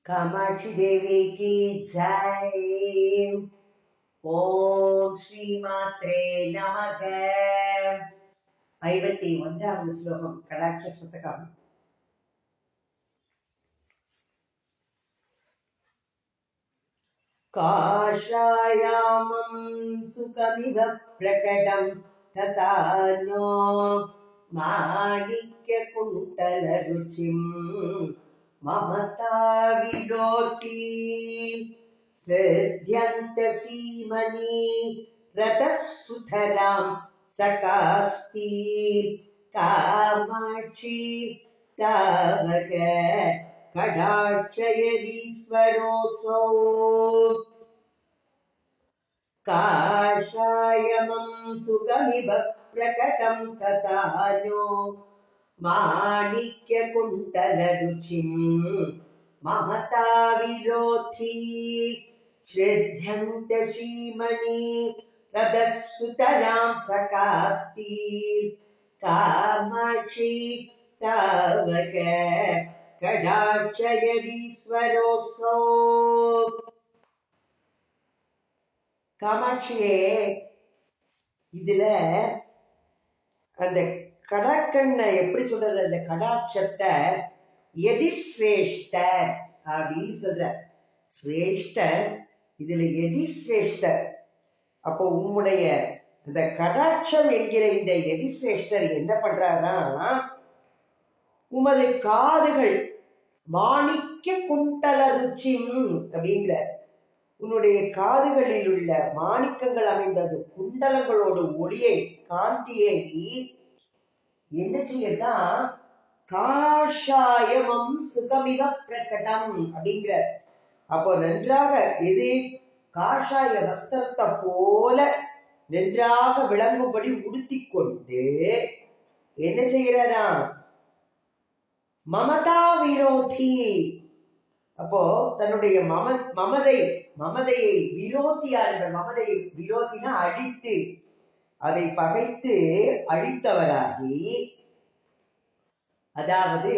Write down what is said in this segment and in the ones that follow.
कामाक्षी देवी की जय। ओम श्रीमात्रे नमः। 51வது श्लोकम कटाक्ष शतकम। काषायामं सुखमिव प्रकटं तथा नो माणिक्यकुण्डलरुचिं ममता विलोकी हृद्यन्तसीमनि रतः सुतरां सकास्ति कामाक्षी तावक कटाक्षयदीश्वरोऽसौ काषायमं सुखमिव प्रकटं तथा नो माणिक्यकुण्डलरुचिं ममता विलोकी हृद्यन्तसीमनि रतः सुतरां सकास्ति कामाक्षी तावक कटाक्षयदीश्वरोऽसौ। காமாட்சியே, இதுல அந்த கடாக்கண்ண எப்படி சொல்றது, அந்த கடாட்சத்தை எதிஸ்ரேஷ்ட அப்படின்னு சொல்ற. சிரேஷ்டர் இதுல எதிஸ்ரேஷ்டர். அப்போ உம்முடைய இந்த கடாட்சம் என்கிற இந்த எதிஸ்ரேஷ்டர் என்ன பண்றாருன்னா, உமது காதுகள் மாணிக்க குண்டல ருச்சிம் அப்படிங்கிற உன்னுடைய காதுகளில் உள்ள மாணிக்கங்கள் அமைந்தது குண்டலங்களோட ஒளியை காந்தியை என்ன செய்யதான் காஷாயமம் சுகமிக பிரகடம் அப்படிங்கிற. அப்போ நன்றாக எது காஷாய வஸ்திரத்தை போல நன்றாக விளங்கும்படி உடுத்தி கொண்டு என்ன செய்கிறா மமதா விரோதி. அப்போ தன்னுடைய மமதையை விரோதியார், மமதையை விரோதினா அழித்து, அதை பகைத்து அழித்தவராகி, அதாவது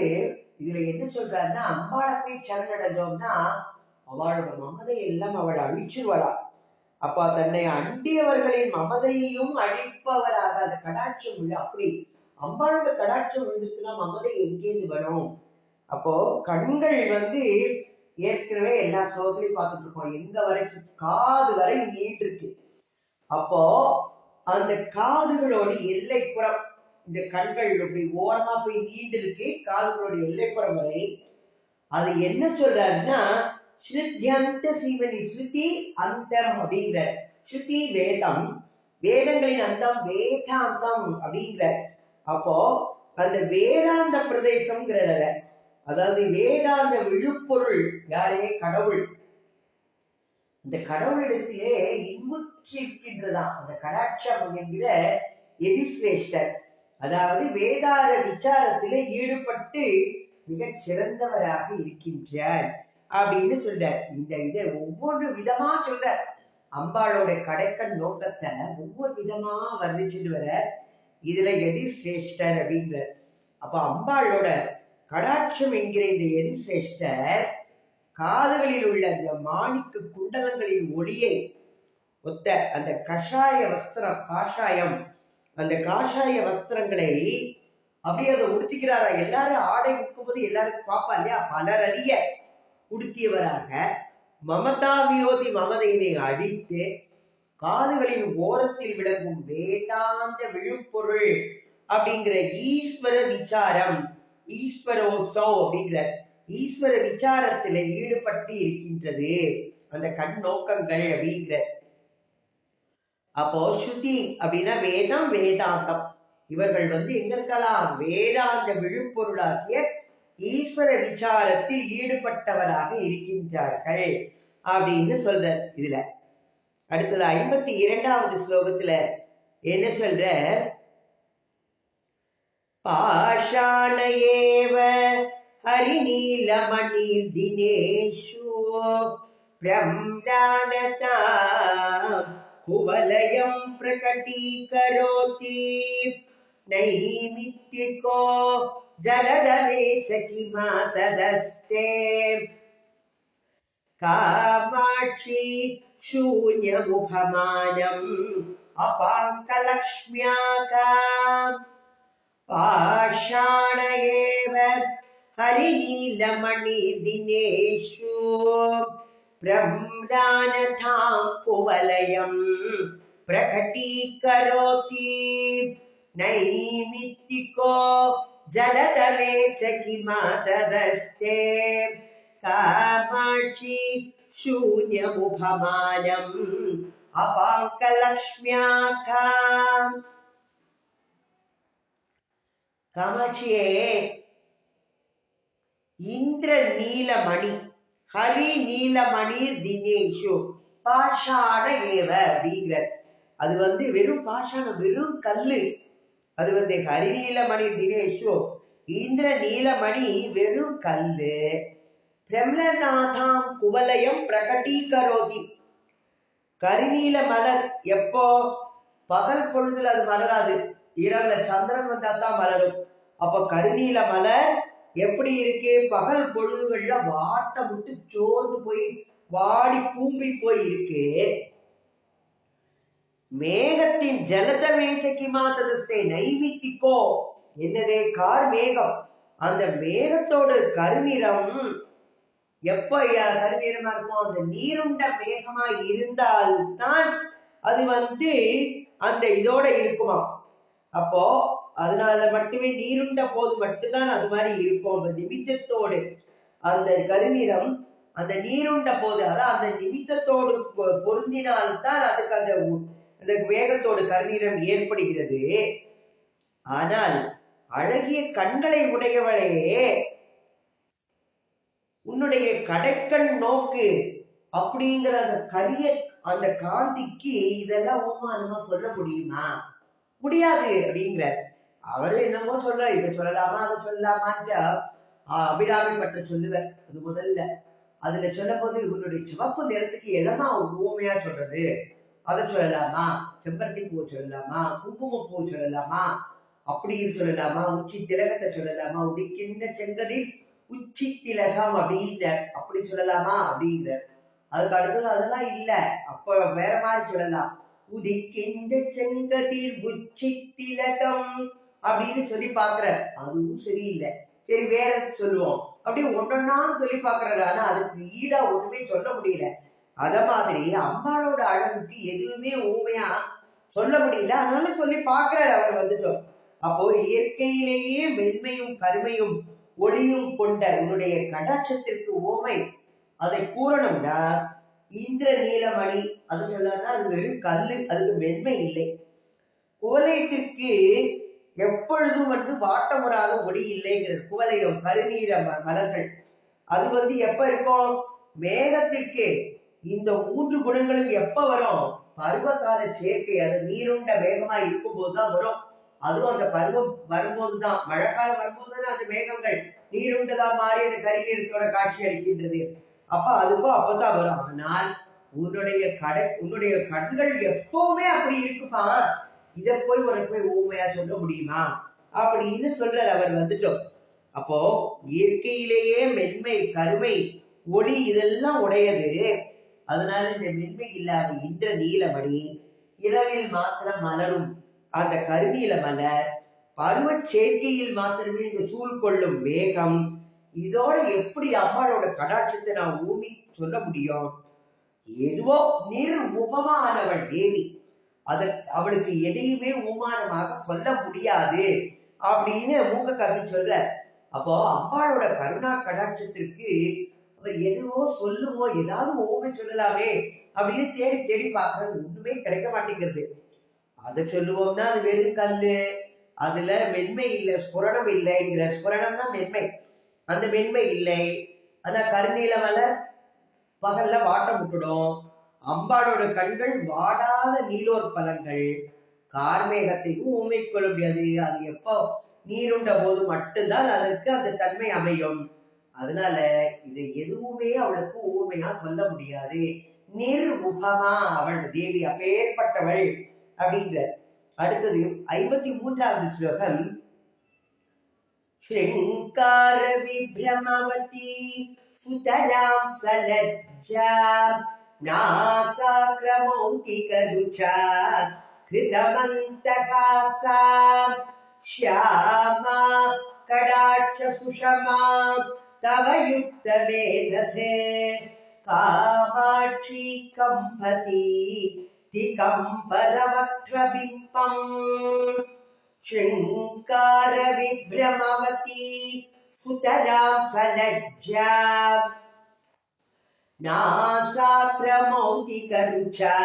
இதுல என்ன சொல்றாருன்னா, அம்பாளை போய் சரணடைஞ்சோம்னா அவளோட மமதை எல்லாம் அவள் அழிச்சுருவளா. அப்ப தன்னை அண்டியவர்களின் மமதையையும் அழிப்பவராக அந்த கடாட்சம் உள்ள. அப்படி அம்பாளோட கடாட்சம் விழுந்துச்சுன்னா மமதை எங்கேருந்து வரும்? அப்போ கண்கள் ஏற்கனவே எல்லா ஸ்லோகத்திலையும் பார்த்துட்டு இருக்கோம், எங்க வரைக்கும் காது வரை நீண்டு இருக்கு. அப்போ அந்த காதுகளோட எல்லைப்புறம் இந்த கண்கள் இப்படி ஓரமா போய் நீண்டு இருக்கு, காதுகளோட எல்லைப்புறம் வரை. அது என்ன சொல்றாருன்னா, ஸ்ருத்யந்த சீவனி, ஸ்ருதி அந்தம் அப்படிங்கிற. ஸ்ருதி வேதம், வேதங்களின் அந்தம் வேதாந்தம் அப்படிங்கிற. அப்போ அந்த வேதாந்த பிரதேசம்ங்கிறத, அதாவது வேதாந்த விழுப்பொருள் யாரே கடவுள். இந்த கடவுளிடத்திலே இன்புற்றிருக்கின்றதான் அந்த கடாட்சம் என்கிற எதிஸ்ரேஷ்டர். அதாவது வேதார விசாரத்திலே ஈடுபட்டு மிகச் சிறந்தவராக இருக்கின்றார் அப்படின்னு சொல்றார். இந்த இதை ஒவ்வொரு விதமா சொல்ற. அம்பாளோட கடைக்கண் நோக்கத்தை ஒவ்வொரு விதமா வர்ணிச்சுட்டு வர. இதுல எதிஸ்ரேஷ்டர் அப்படிங்கிற. அப்ப அம்பாளோட கடாட்சம் என்கிற இந்த எதிஸ்ரேஷ்டர் காதுகளில் உள்ள அந்த மாணிக்க குண்டலங்களின் ஒளியை ஒத்த அந்த கஷாய வஸ்திரம், காஷாயம், அந்த காஷாய வஸ்திரங்களை அப்படியே அதை உடுத்திக்கிறாரா. எல்லாரும் ஆடை உடுக்கும்போது எல்லாருக்கும் பார்ப்பா இல்லையா, பலர் அறிய உடுத்தியவராக மமதா விரோதி மமதையினை அழித்து காதுகளின் ஓரத்தில் விளங்கும் வேதாந்த விழுப்பொருள் அப்படிங்கிற ஈஸ்வர விசாரம், ஈஸ்வரோசோ அப்படிங்கிற ஈஸ்வர விசாரத்துல ஈடுபட்டு இருக்கின்றது அந்த கண் நோக்கங்கள் அப்படிங்கிற. அப்போ ஸ்ருதி அப்படின்னா வேதம், வேதாந்தம். இவர்கள் எங்க இருக்கலாம், வேதாந்த விழுப்பொருளாகிய ஈஸ்வர விசாரத்தில் ஈடுபட்டவராக இருக்கின்றார்கள் அப்படின்னு சொல்ற. இதுல அடுத்தது 52வது ஸ்லோகத்துல என்ன சொல்ற, பாஷாணயேவ ஹரிநீலமணி தினேஷு பிரம்ஜானதா குவலயம் பிரகடீகரோதி நைமித்திகோ ஜலதவேஷ கிமா ததஸ்தே. காமாட்சி शून्यमुखमानम् अपाङ्कलक्ष्म्याकाम् पाषाण एव हरिनीलमणिदिनेषु ब्रह्मदानथां कुवलयम् प्रकटीकरोति नैमित्तिको जलतले च किमातदस्ते कामाक्षी शून्यमुखमानम् अपाङ्कलक्ष्म्याकाम् காமாட்சியே இந்திர நீலமணி ஹரி நீலமணி தினேஷு பாஷாண ஏவ அப்படிங்கிற அது வெறும் பாஷாணம், வெறும் கல்லு. அது ஹரிநீலமணி தினேஷு இந்திர நீலமணி வெறும் கல்லு. பிரம்லநாதாம் குவலயம் பிரகடீகரோதி. கரிநீல மலர் எப்போ பகல் பொழுதுல அது மலராது, இரவுல சந்திரன் வந்தாதான் மலரும். அப்ப கருநீல மலர் எப்படி இருக்கு? பகல் பொழுதுகள்ல வாட்ட விட்டு சோர்ந்து போய் வாடி கூம்பி போய் இருக்கு. மேகத்தின் ஜலத மேசைக்கு மாத்ததஸ்தே நைமித்திக்கோ என்னதே கார் மேகம். அந்த மேகத்தோட கருநிறம் எப்ப கருநிறமா இருக்கும்? அந்த நீருண்ட மேகமா இருந்தால்தான் அது அந்த இதோட இருக்குமா. அப்போ அதனால மட்டுமே நீருண்ட போது மட்டும்தான் அது மாதிரி இருக்கும். நிமித்தத்தோடு அந்த கருநிறம் அந்த நீருண்ட போது, அதான் அந்த நிமித்தத்தோடு பொருந்தினால்தான் அதுக்கு அந்த வேகத்தோடு கருநிறம் ஏற்படுகிறது. ஆனால் அழகிய கண்களை உடையவளே, உன்னுடைய கடைக்கண் நோக்கு அப்படிங்கிற அந்த கரிய அந்த காந்திக்கு இதெல்லாம் உமானமா சொல்ல முடியுமா? முடியாது அப்படிங்கிற. அவரு என்னமோ சொல்ற, இதை சொல்லலாமா அதை சொல்லலாமான்னு அபிராமி பற்ற சொல்லுவேன். அது முதல்ல அதுல சொல்லும் போது இவனுடைய சிவப்பு நிறத்துக்கு எதமா ஊமையா சொல்றது? அதை சொல்லலாமா? செம்பருத்தி பூ சொல்லலாமா? குங்கும பூ சொல்லலாமா? அப்படின்னு சொல்லலாமா? உச்சி திலகத்தை சொல்லலாமா? உதிக்கின்ற செங்கதில் உச்சி திலகம் அப்படின்ற அப்படி சொல்லலாமா அப்படிங்கிற. அதுக்கு அடுத்தது அதெல்லாம் இல்ல, அப்ப வேற மாதிரி சொல்லலாம். உதிக்கின்ற செங்கதில் உச்சி திலகம் அப்படின்னு சொல்லி பாக்குற, அதுவும் சரியில்லை. சரி வேற சொல்லுவோம் அப்படி ஒன்னொன்னா சொல்லி பாக்குறாரு. ஆனா அதுக்கு ஈடா ஒண்ணுமே சொல்ல முடியல. அத மாதிரி அம்பாளோட அழகுக்கு எதுவுமே ஊமையா சொல்ல முடியல. அதனால சொல்லி பாக்குறாரு அவர் வந்துட்டோம். அப்போ இயற்கையிலேயே மென்மையும் கருமையும் ஒளியும் கொண்ட உன்னுடைய கடாட்சத்திற்கு ஓமை அதை கூறணும்னா இந்திர நீலமணி அது சொல்லனா அது வெறும் கல்லு, அதுக்கு மென்மை இல்லை. குவலயத்திற்கு எப்பொழுதும் வாட்டமுறாத ஒளி இல்லைங்கிற குவலயம் கருநீர மலர்கள் அது எப்ப இருக்கும்? மேகத்திற்கு இந்த 3 குணங்களும் எப்ப வரும்? பருவகால சேர்க்கை, அது நீருண்ட மேகமா இருக்கும் போதுதான் வரும். அதுவும் அந்த பருவம் வரும்போதுதான், மழைக்காலம் வரும்போதுதானே அந்த மேகங்கள் நீருண்டதா மாறி அந்த கரிநீரத்தோட காட்சி அளிக்கின்றது. அப்ப அதுக்கும் அப்பதான் வரும். ஆனால் உன்னுடைய கண்கள் எப்பவுமே அப்படி இருக்குமா? இத போய் உனக்கு போய் ஊமையா சொல்ல முடியுமா அப்படின்னு சொல்றார் அவர் வந்துட்டோம். அப்போ இயற்கையிலேயே மென்மை கருமை ஒளி இதெல்லாம் உடையது. அதனால இந்த மென்மை இல்லாத இந்திர நீலமணி இரவில் மாத்திரம் மலரும் அந்த கருநீல மலர், பருவ சேர்க்கையில் மாத்திரமே இந்த சூழ் கொள்ளும் மேகம், இதோட எப்படி அம்மாளோட கடாட்சத்தை நான் ஊமி சொல்ல முடியும்? எதுவோ நிர்உபமானவள் தேவி, அவளுக்கு எதையுமே உமானமாக சொல்ல முடியாது அப்படின்னு மூக்க கவி சொல்ற. அப்போ அம்பாளோட கருணா கடாட்சத்திற்கு அவர் எதுவோ சொல்லுமோ, ஏதாவது ஓமை சொல்லலாமே அப்படின்னு தேடி தேடி பார்க்கறது ஒண்ணுமே கிடைக்க மாட்டேங்கிறது. அதை சொல்லுவோம்னா அது வெறும் கல்லு, அதுல மென்மை இல்லை, ஸ்புரணம் இல்லைங்கிற. ஸ்புரணம்னா மென்மை, அந்த மென்மை இல்லை. ஆனா கருநீல மலர் பகல்ல வாட்டம் விட்டுடும். அம்பாளோட கண்கள் வாடாத நீலோர் பலங்கள், கார்மேகத்தையும் ஊமை கொள்ள முடியாது. அது எப்போ நீருண்ட போது மட்டும்தான் அதற்கு அந்த தன்மை அமையும். அதனால இது எதுவுமே அவளுக்கு ஊமையா சொல்ல முடியாது. நிர்உபமா அவள் தேவி, அப்பேற்பட்டவள் அப்படிங்கிற. அடுத்தது 53வது ஸ்லோகம். श्रृङ्कार विभ्रमवती सुतरां सलज्जा नासाक्रमौकिकरुचा कृतमन्तकासा श्यामा कडाक्ष सुषमा तव युक्तमेधसे कामाक्षी कम्पती दिगम्बरवक्त्रबिम्बम् श्रृङ्कार विभ्रमवती सुतरां सलज्जा नासाक्रमौकिकरुचा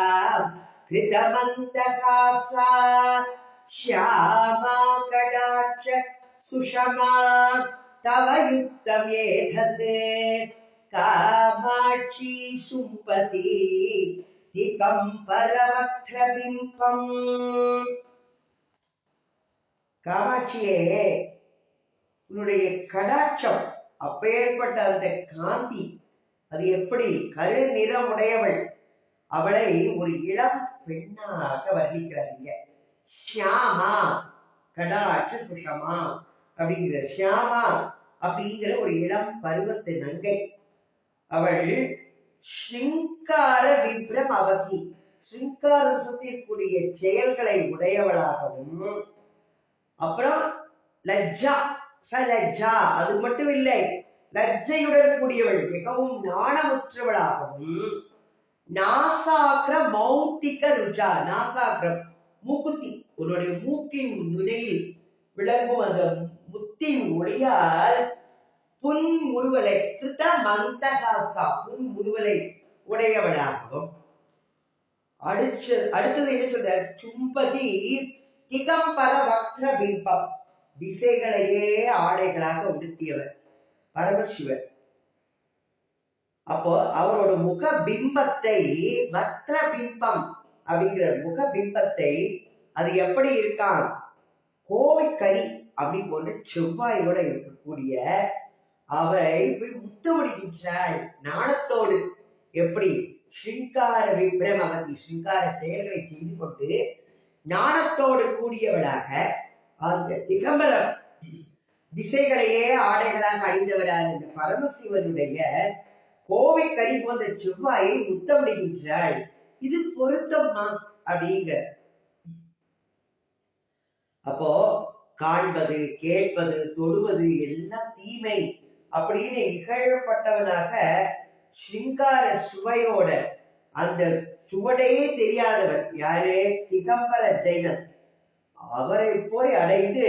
कृतमन्तकासा श्यामा कडाक्ष सुषमा तव युक्तमेधसे कामाक्षी सुम्पती दिगम्बरवक्त्रबिम्बम् காமாட்சியே, உன்னுடைய கடாட்சம், அப்பேற்பட்ட அந்த காந்தி, அது எப்படி கரு நிறமுடையவள், அவளை ஒரு இளம் பெண்ணாக வர்ணிக்கிறாங்க. ஷியாமா கடாட்ச குஷமா அப்படிங்கிற ஷியாமா அப்படிங்கிற ஒரு இளம் பருவத்து நங்கை. அவள் ஸ்ரீங்கார விப்ரம் அவதி, ஸ்ரீங்காரம் சுத்திக்கூடிய செயல்களை உடையவளாகவும், அப்புறம் லஜ்ஜா சலஜ்ஜா, அது மட்டும் இல்லை, லஜ்ஜையுடன் கூடியவள், மிகவும் நாணமுற்றவளாகவும், நாசாக்ர மௌத்திக ருஜா, நாசாக்ரம் மூக்குத்தி, உன்னுடைய மூக்கின் நுனையில் விளங்கும் அந்த முத்தின் ஒளியால் புன்முறுவலை கிருத மந்தகாசா, புன்முறுவலை உடையவளாகவும், அடுத்தது என்ன சொல்ற, சும்பதி திகம்பர வக்ர பிம்பம், திசைகளையே ஆடைகளாக உடுத்தியவர் பரமசிவர். அப்போ அவரோட முக பிம்பத்தை, வக்ர பிம்பம் அப்படிங்கிற முக பிம்பத்தை, அது எப்படி இருக்கான், கோவைக்கரி அப்படி போன்ற செவ்வாயோட இருக்கக்கூடிய அவரை போய் முத்தமிடுகின்றாள் நாணத்தோடு. எப்படி ஸ்ரீங்கார விப்ரம் அவதி, ஸ்ரீங்கார செயல்களை செய்து கொண்டு ஞானத்தோடு கூடியவளாக அந்த திகம்பரம் திசைகளையே ஆடைகளாக அணிந்தவரான இந்த பரமசிவனுடைய கோவை கறி போன்ற செவ்வாயை முத்தமிடுகின்றாள். இது பொருத்தமா அப்படிங்க. அப்போ காண்பது, கேட்பது, தொடுவது எல்லாம் தீமை அப்படின்னு இகழப்பட்டவனாக ஸ்ரீங்கார சுவையோட அந்த சுவடையே தெரியாதவர் யாரு, திகம்பர ஜெயினன். அவரை போய் அடைந்து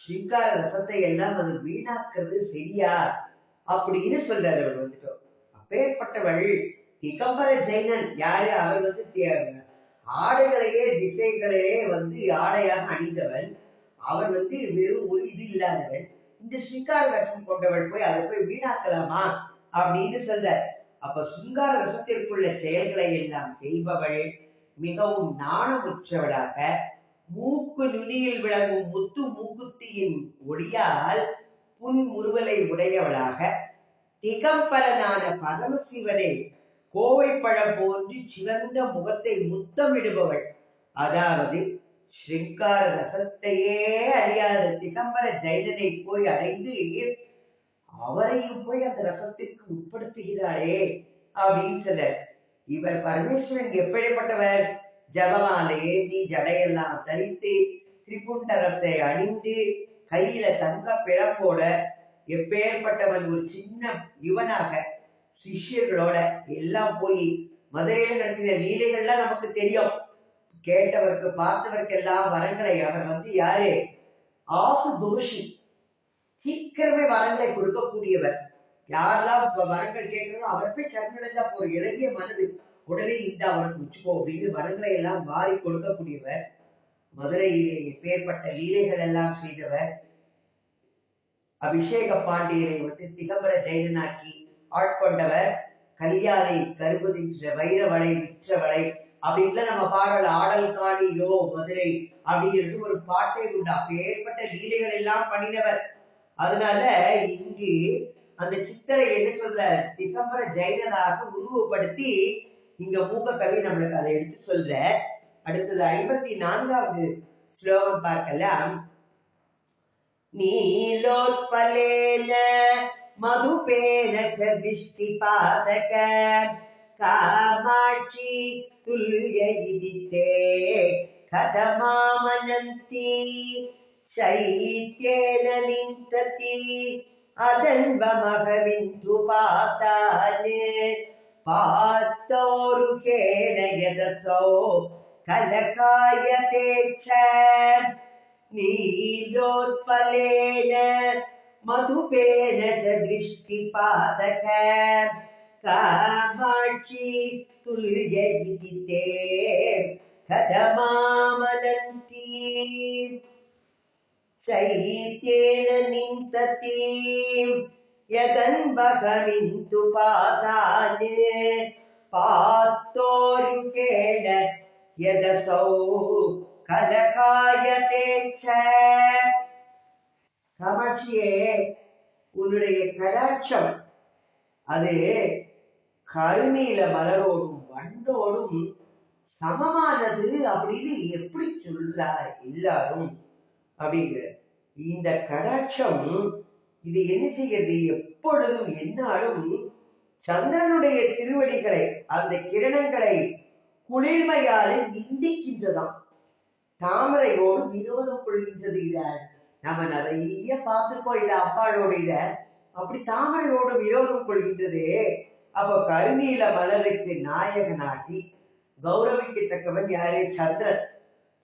ஸ்ரீங்கார ரசத்தை எல்லாம் அது வீணாக்குறது சரியா அப்படின்னு சொல்றாரு. அவர் வந்துட்டோம், அப்பேற்பட்டவள் திகம்பர ஜெயினன் யாரு, அவர் ஆடைகளையே திசைகளையே ஆடையாக அணிந்தவன். அவர் வெறும் ஒரு இது இல்லாதவன். இந்த ஸ்ரீங்கார ரசம் கொண்டவள் போய் அதை போய் வீணாக்கலாமா அப்படின்னு சொல்ற. அப்ப சிங்கார ரசத்திற்குள்ள செயல்களை எல்லாம் செய்பவள் மிகவும் நாணமுற்றவளாக, மூக்கு நுனியில் விளங்கும் முத்து மூக்குத்தியின் ஒளியால் புன்முறுவலை உடையவளாக, திகம்பரனான பரமசிவனை கோவைப்பழம் போன்று சிவந்த முகத்தை முத்தமிடுபவள். அதாவது ஸ்ரீங்கார ரசத்தையே அறியாத திகம்பர ஜெயினனை போய் அடைந்து அவரையும் போய் அந்த ரசத்திற்கு உட்படுத்துகிறாளே அப்படின்னு சொல்ல. இவர் பரமேஸ்வரன் எப்படிப்பட்டவர், ஜபமாலை ஏந்தி ஜடையெல்லாம் தரித்து திரிபுண்டரத்தை அணிந்து கையில தங்க பிறப்போட எப்பேற்பட்டவன் ஒரு சின்ன யுவனாக சிஷ்யர்களோட எல்லாம் போய் மதுரையில நடத்தின லீலைகள்லாம் நமக்கு தெரியும். கேட்டவருக்கு பார்த்தவருக்கு எல்லாம் வரங்களை அவர் யாரு, ஆசு தோஷி, சீக்கிரமே வரங்களை கொடுக்கக்கூடியவர். யாரெல்லாம் வரங்கள் கேட்கணும் அவர் போய் சரணடைஞ்சா ஒரு இளகிய மனது உடனே இந்த அவருக்கு வச்சுக்கோ அப்படின்னு வரங்களை எல்லாம் வாரி கொடுக்கக்கூடியவர். மதுரையிலே எப்பேற்பட்ட லீலைகள் எல்லாம் செய்தவர். அபிஷேக பாண்டியரை திகம்பர ஜெயினாக்கி ஆட்கொண்டவர். கல்யாணை கருபுதின்ற வைரவளை விற்றவளை அப்படின்லாம் நம்ம பாடல் ஆடல் காணியோ மதுரை அப்படிங்கிறது ஒரு பாட்டை உண்டு. அப்பேற்பட்ட லீலைகள் எல்லாம் பண்ணினவர். அதனால இங்கு அந்த சித்தரை என்ன சொல்ற, திகம்பர ஜெயினராக உருவப்படுத்தி இங்க மூக்க கவி நம்மளுக்கு அதை எடுத்து சொல்ற. அடுத்தது 54வது ஸ்லோகம் பார்க்கலாம். நீலோத்பலேன மதுபேன ச திருஷ்டிபாதக காமாட்சி துல்ய இதித்தே கதமாமனந்தி சைத்யேன நிந்ததி அதன்வமகவிந்து பாத்தானே பாத்தோருகேண யதசோ கலகாயதே ச நீலோத்பலேன மதுபேன ச திருஷ்டிபாதக காமாட்சி துல்ய இதித்தே கதமாமனந்தி சைத்யேன நிந்ததி யதன்வகவிந்து பாதானே பாத்தோருகேண யதசோ கலகாயதே ச. காமாட்சியே, உன்னுடைய கடாட்சம் அது கருநீல மலரோடும் வண்டோடும் சமமானது அப்படின்னு எப்படி சொல்றா எல்லாரும் அப்படிங்கிற இந்த கடாட்சம் இது என்ன செய்யறது? எப்பொழுதும் என்னாலும் சந்திரனுடைய திருவடிகளை அந்த கிரணங்களை குளிர்மையாலே நிந்திக்கின்றதாம். தாமரையோடு விரோதம் கொள்கின்றது. இத நம்ம நிறைய பார்த்திருக்கோம். இத அப்பாளோட இத அப்படி தாமரையோடு விரோதம் கொள்கின்றது. அப்ப கருநீல மலருக்கு நாயகனாகி கௌரவிக்கத்தக்கவன் யாரு? சந்திரன்.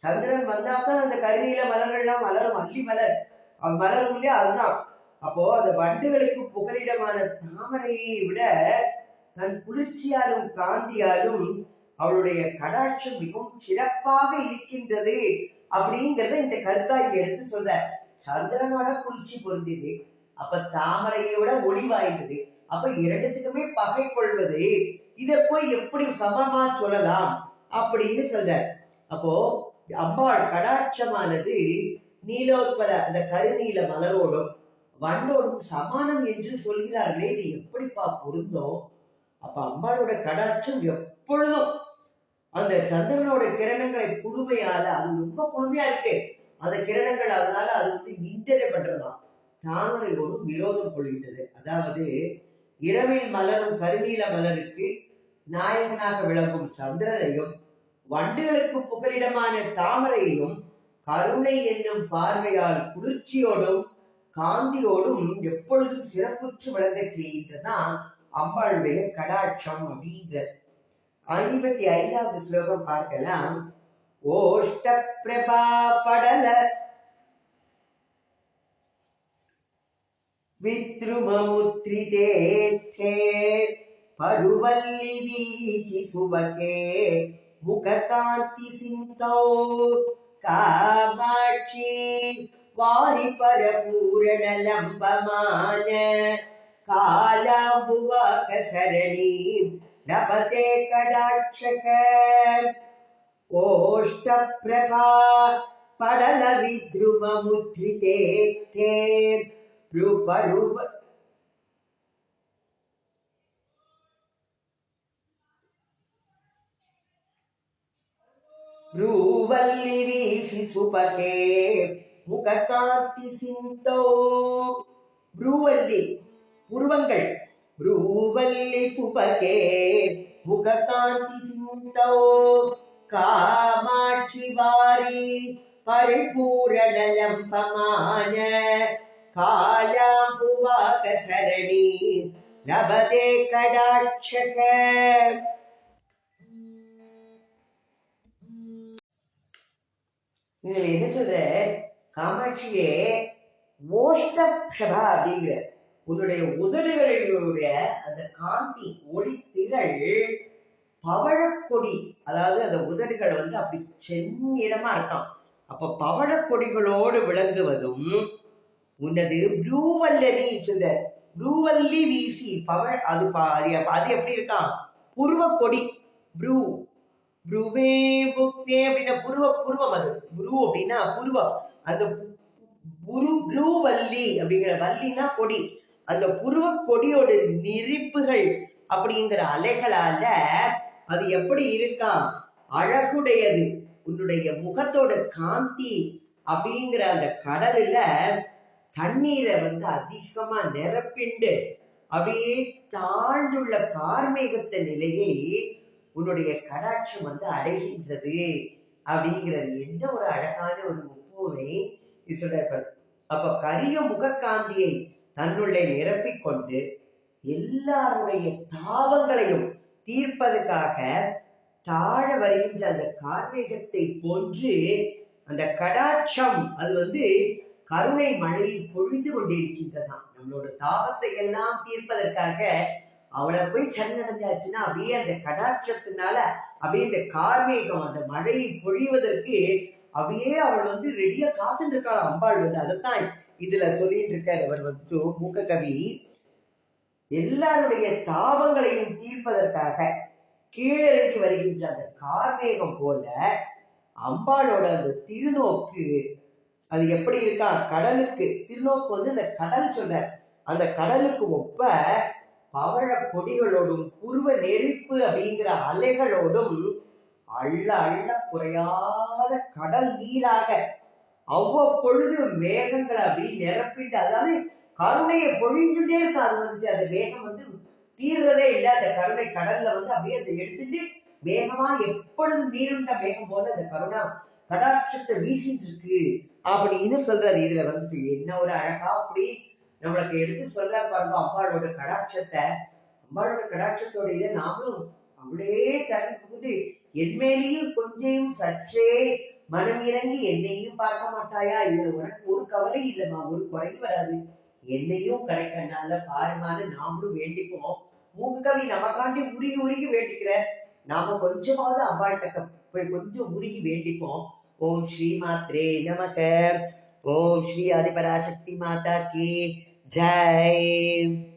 சந்திரன் வந்தாதான் அந்த கருநீல மலர்கள்லாம் மலரும். அல்லி மலர் மலரும் இல்லையா? அதுதான். அப்போ அந்த வண்டுகளுக்கு புகலிடமான தாமரையை விட தன் குளிர்ச்சியாலும் காந்தியாலும் அவளுடைய கடாட்சம் மிகவும் சிறப்பாக இருக்கின்றது அப்படிங்கறத இந்த கருத்தாய் எடுத்து சொல்ற. சந்திரனோட குளிர்ச்சி பொருந்தது, அப்ப தாமரையோட ஒளி வாய்ந்தது, அப்ப இரண்டுத்துக்குமே பகை கொள்வது. இத போய் எப்படி சமமா சொல்லலாம் அப்படின்னு சொல்ற. அப்போ அம்பாள் கடாட்சமானது நீலோத்பல அந்த கருநீல மலரோடும் வண்டோடும் சமானம் என்று சொல்கிறார்களே, இது எப்படிப்பா பொருந்தும்? அப்ப அம்பாளோட கடாட்சம் எப்பொழுதும் அந்த சந்திரனோட கிரணங்களை குழுமையால, அது ரொம்ப குழுமையா இருக்கு அந்த கிரணங்கள், அதனால அது வந்து நிந்தனை பண்றதாம். தாமரையோடு விரோதம் கொள்கின்றது. அதாவது இரவில் மலரும் கருநீல மலருக்கு நாயகனாக விளங்கும் சந்திரனையும் வண்டுகளுக்கு புகலிடமான தாமரையையும் கருணை என்னும் பார்வையால் குளிர்ச்சியோடும் காந்தியோடும் எப்பொழுதும் சிறப்புற்று விளங்க செய்கின்றதான் அம்பாளுடைய கடாட்சம் அப்படிங்கிற. 55வது ஸ்லோகம் பார்க்கலாம். ஓஷ்ட பிரபா படல வித்ருமமுத்ரிதே பருவல்லி வீதி சுபகே முககாந்தி சிந்தோ காமாட்சி வாரி பரபூரண லம்பமான காலாம்புவாக சரணி லபதே கடாட்சக. ஓஷ்ட பிரபா படல வித்ருமமுத்ரிதே பருவ ப்ரூவல்லி வீசி சுபகே முககாந்தி சிந்தோ. ப்ரூவல்லி புருவங்கள், ப்ரூவல்லி சுபகே முககாந்தி சிந்தோ காமாட்சி வாரி பரிபூரண லம்பமான காலாம்புவாக சரணி லபதே கடாட்சக. இதுல என்ன சொல்ற? காமாட்சியே ஓஷ்ட பிரபா அப்படிங்கிற உன்னுடைய உதடுகளுடைய அந்த காந்தி ஒளி திகழ் பவழக்கொடி, அதாவது அந்த உதடுகள் வந்து அப்படி செந்நிறமா இருக்கான். அப்ப பவழக்கொடிகளோடு விளங்குவதும் உன்னது ப்ளூவல்லி சொல்ற. ப்ளூவல்லி வீசி பவழ அது எப்படி இருக்கான்? புருவ கொடி. ப்ரூ ப்ரூவே புக்தே அப்படின்னா புருவம். அது ப்ரூ அப்படின்னா புருவம். அந்த ப்ளூவல்லி அப்படிங்கிற வல்லினா கொடி. அந்த புருவ கொடியோட நெறிப்புகள் அப்படிங்கிற அலைகளால அது எப்படி இருக்கான்? அழகுடையது. உன்னுடைய முகத்தோட காந்தி அப்படிங்கிற அந்த கடல்ல தண்ணீரை அதிகமா நிரப்பிண்டு அப்படியே தாழ்ந்துள்ள கார்மேகத்த நிலையை உன்னுடைய கடாட்சம் அடைகின்றது அப்படிங்கிறது. என்ன ஒரு அழகான ஒரு ஒப்புமை சொல்றாரு. அப்ப கரிய முகக்காந்தியை தன்னுள்ளே நிரப்பிக்கொண்டு எல்லாருடைய தாபங்களையும் தீர்ப்பதற்காக தாழ வருகின்ற அந்த கார்மேகத்தை போன்று அந்த கடாட்சம் அது கருணை மழையில் பொழிந்து கொண்டிருக்கின்றதாம். நம்மளோட தாபத்தை எல்லாம் தீர்ப்பதற்காக அவளை போய் சரணடைஞ்சாச்சுன்னா அப்படியே அந்த கடாட்சத்தினால அப்படியே இந்த கார்மேகம் அந்த மழையை பொழிவதற்கு அப்படியே அவள் ரெடியா காத்துட்டு இருக்காள் அம்பாள். அதைத்தான் இதுல சொல்லிட்டு இருக்காரு அவர் மூக்க கவி. எல்லாருடைய தாபங்களையும் தீர்ப்பதற்காக கீழிறங்கி வருகின்ற அந்த கார்மேகம் போல அம்பாளோட அந்த திருநோக்கு அது எப்படி இருக்கா? கடலுக்கு திருநோக்கு இந்த கடல் சொல்ற அந்த கடலுக்கு ஒப்ப பவழ கொடிகளோடும் புருவ நெருப்பு அப்படிங்கிற அலைகளோடும் அள்ள அள்ள குறையாத கடல் நீராக அவ்வப்பொழுது மேகங்களை அப்படி நிரப்பிட்டு, அதாவது கருணையை பொழிஞ்சுட்டே இருக்கு. அது அந்த மேகம் தீர்றதே இல்லை. அந்த கருணை கடல்ல அப்படியே அதை எடுத்துட்டு வேகமா எப்பொழுது நீருண்ட மேகம் போல அந்த கடாட்சத்தை வீசிட்டு இருக்கு அப்படின்னு சொல்றாரு. இதுல என்ன ஒரு அழகா அப்படி நம்மளுக்கு எடுத்து சொல்றாரு பாருங்க. அம்பாளோட கடாட்சத்தை, அம்பாளோட கடாட்சத்தோட இதை நாமளும் அவளே தரப்புது. என்மேலையும் கொஞ்சம் சற்றே மனம் இறங்கி என்னையும் பார்க்க மாட்டாயா? இதுல உனக்கு ஒரு கவலை இல்லைம்மா, ஒரு குறையும் வராது, என்னையும் கிடைக்கனால பாருமான்னு நாமளும் வேண்டிக்குவோம். மூக்கவி நமக்காண்டி உருகி உருகி வேண்டிக்கிற, நாம கொஞ்சமாவது அம்பாள்கிட்ட போய் கொஞ்சம் உருகி வேண்டிப்போம். ஓம் ஸ்ரீ மாத்ரே நமக. ஓம் ஸ்ரீ ஆதிபராசக்தி மாதா கி ஜெய்.